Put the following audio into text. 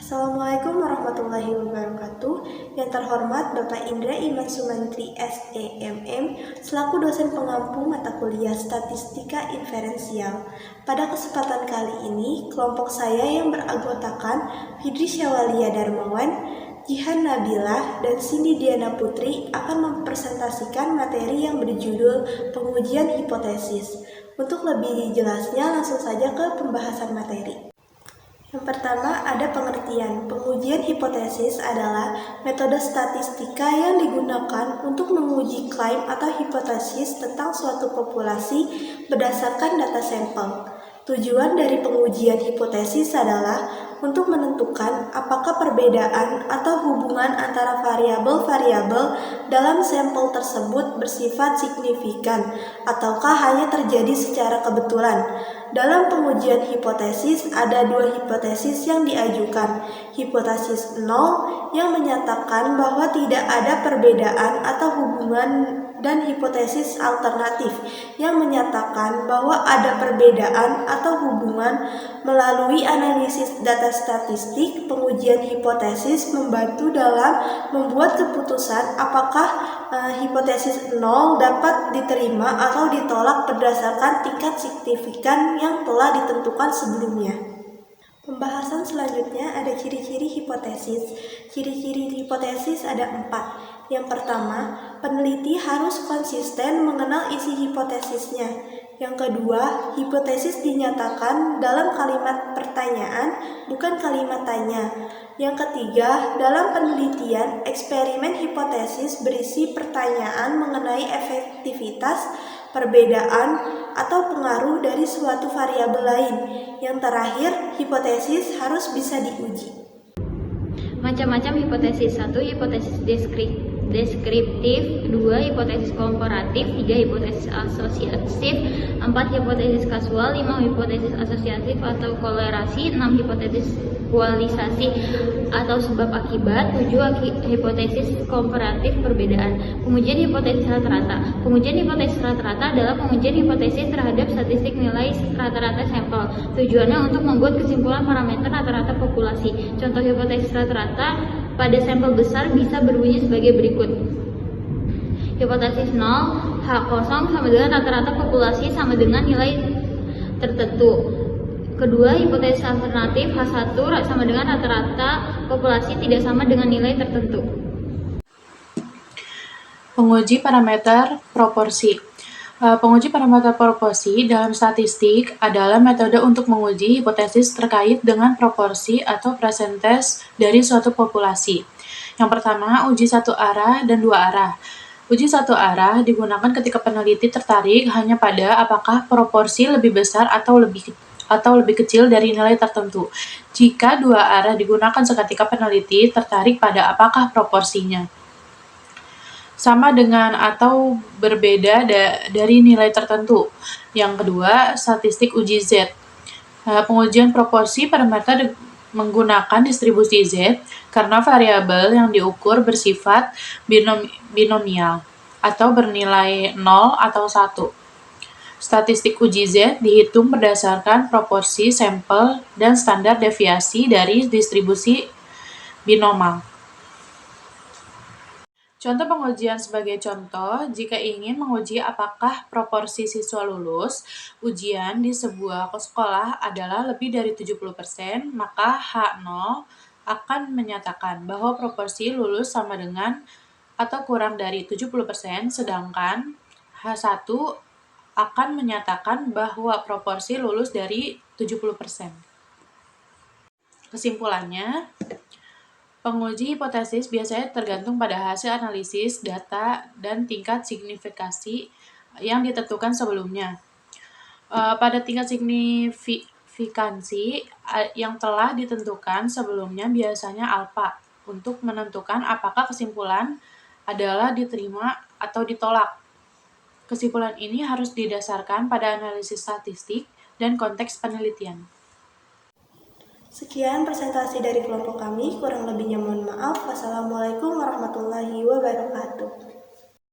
Assalamualaikum warahmatullahi wabarakatuh. Yang terhormat Bapak Indra Iman Sumantri SEMM selaku dosen pengampu mata kuliah Statistika Inferensial. Pada kesempatan kali ini, kelompok saya yang beranggotakan Fidri Syawalia Darmawan, Jihan Nabilah, dan Cindy Diana Putri akan mempresentasikan materi yang berjudul pengujian hipotesis. Untuk lebih jelasnya, langsung saja ke pembahasan materi. Yang pertama, ada pengertian. Pengujian hipotesis adalah metode statistika yang digunakan untuk menguji klaim atau hipotesis tentang suatu populasi berdasarkan data sampel. Tujuan dari pengujian hipotesis adalah untuk menentukan apakah perbedaan atau hubungan antara variabel-variabel dalam sampel tersebut bersifat signifikan ataukah hanya terjadi secara kebetulan. Dalam pengujian hipotesis ada dua hipotesis yang diajukan. Hipotesis 0 yang menyatakan bahwa tidak ada perbedaan atau hubungan dan hipotesis alternatif yang menyatakan bahwa ada perbedaan atau hubungan. Melalui analisis data statistik, pengujian hipotesis membantu dalam membuat keputusan apakah hipotesis 0 dapat diterima atau ditolak berdasarkan tingkat signifikan yang telah ditentukan sebelumnya. Pembahasan selanjutnya ada ciri-ciri hipotesis. Ciri-ciri hipotesis ada 4. Yang pertama, peneliti harus konsisten mengenal isi hipotesisnya. Yang kedua, hipotesis dinyatakan dalam kalimat pertanyaan, bukan kalimat tanya. Yang ketiga, dalam penelitian, eksperimen hipotesis berisi pertanyaan mengenai efektivitas, perbedaan, atau pengaruh dari suatu variabel lain. Yang terakhir, hipotesis harus bisa diuji. Macam-macam hipotesis. 1. Hipotesis deskriptif. 2. Hipotesis komparatif. 3. Hipotesis asosiatif. 4. Hipotesis kasual. 5. Hipotesis asosiatif atau kolerasi. 6. Hipotesis kualisasi atau sebab akibat. 7. Hipotesis komparatif perbedaan. Pengujian hipotesis rata-rata. Pengujian hipotesis rata-rata adalah pengujian hipotesis terhadap statistik nilai rata-rata sampel. Tujuannya untuk membuat kesimpulan parameter rata-rata populasi. Contoh hipotesis rata-rata pada sampel besar bisa berbunyi sebagai berikut. Hipotesis 0, H0 sama dengan rata-rata populasi sama dengan nilai tertentu. Kedua, hipotesis alternatif H1 sama dengan rata-rata populasi tidak sama dengan nilai tertentu. Penguji parameter proporsi. Penguji parameter proporsi dalam statistik adalah metode untuk menguji hipotesis terkait dengan proporsi atau persentase dari suatu populasi. Yang pertama, uji satu arah dan dua arah. Uji satu arah digunakan ketika peneliti tertarik hanya pada apakah proporsi lebih besar atau lebih kecil dari nilai tertentu. Jika dua arah digunakan seketika peneliti tertarik pada apakah proporsinya sama dengan atau berbeda dari nilai tertentu. Yang kedua, statistik uji Z. Pengujian proporsi parameter menggunakan distribusi Z karena variabel yang diukur bersifat binomial atau bernilai 0 atau 1. Statistik uji Z dihitung berdasarkan proporsi sampel dan standar deviasi dari distribusi binomal. Contoh pengujian sebagai contoh, jika ingin menguji apakah proporsi siswa lulus ujian di sebuah sekolah adalah lebih dari 70%, maka H0 akan menyatakan bahwa proporsi lulus sama dengan atau kurang dari 70%, sedangkan H1 akan menyatakan bahwa proporsi lulus dari 70%. Kesimpulannya, penguji hipotesis biasanya tergantung pada hasil analisis data dan tingkat signifikansi yang ditentukan sebelumnya. Pada tingkat signifikansi yang telah ditentukan sebelumnya biasanya alfa untuk menentukan apakah kesimpulan adalah diterima atau ditolak. Kesimpulan ini harus didasarkan pada analisis statistik dan konteks penelitian. Sekian presentasi dari kelompok kami, kurang lebihnya mohon maaf. Wassalamualaikum warahmatullahi wabarakatuh.